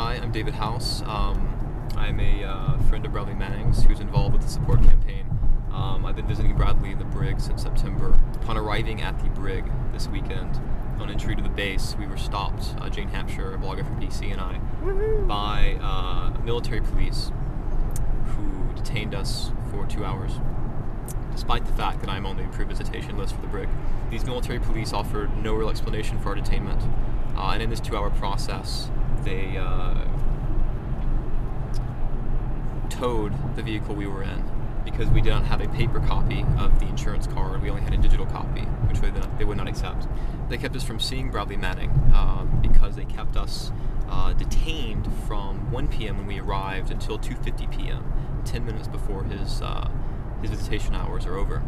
Hi, I'm David House. I'm a friend of Bradley Manning's who's involved with the support campaign. I've been visiting Bradley in the brig since September. Upon arriving at the brig this weekend, on entry to the base, we were stopped, Jane Hampshire, a blogger from DC, and I, by military police who detained us for 2 hours. Despite the fact that I'm on the approved visitation list for the brig, these military police offered no real explanation for our detainment. And in this 2-hour process, they towed the vehicle we were in because we did not have a paper copy of the insurance card. We only had a digital copy, which they would not accept. They kept us from seeing Bradley Manning because they kept us detained from 1 p.m. when we arrived until 2:50 p.m., 10 minutes before his visitation hours are over.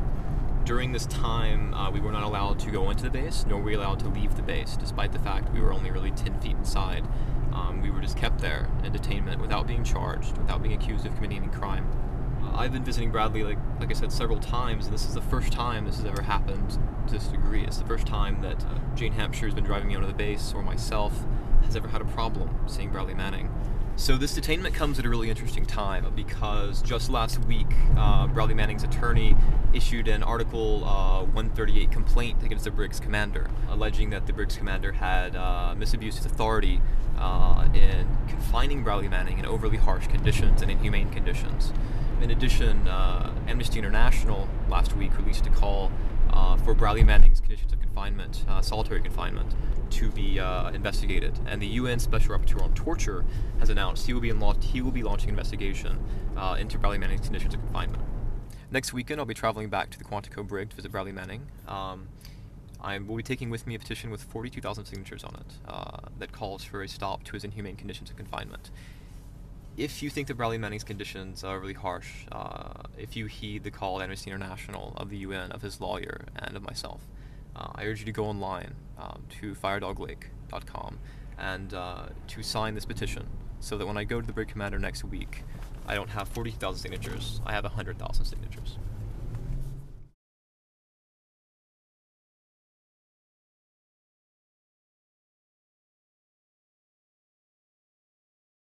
During this time, we were not allowed to go into the base, nor were we allowed to leave the base, despite the fact we were only really 10 feet inside. We were just kept there in detainment without being charged, without being accused of committing any crime. I've been visiting Bradley, like I said, several times, and this is the first time this has ever happened to this degree. It's the first time that Jane Hampshire has been driving me onto the base, or myself has ever had a problem seeing Bradley Manning. So this detainment comes at a really interesting time because just last week, Bradley Manning's attorney issued an Article 138 complaint against the brig's commander, alleging that the brig's commander had misused his authority in confining Bradley Manning in overly harsh conditions and inhumane conditions. In addition, Amnesty International last week released a call for Bradley Manning's conditions of confinement, solitary confinement, to be investigated. And the UN Special Rapporteur on Torture has announced he will be launching an investigation into Bradley Manning's conditions of confinement. Next weekend, I'll be traveling back to the Quantico brig to visit Bradley Manning. I will be taking with me a petition with 42,000 signatures on it that calls for a stop to his inhumane conditions of confinement. If you think that Bradley Manning's conditions are really harsh, if you heed the call of Amnesty International, of the UN, of his lawyer, and of myself, I urge you to go online to firedoglake.com and to sign this petition so that when I go to the brig commander next week, I don't have 40,000 signatures, I have 100,000 signatures.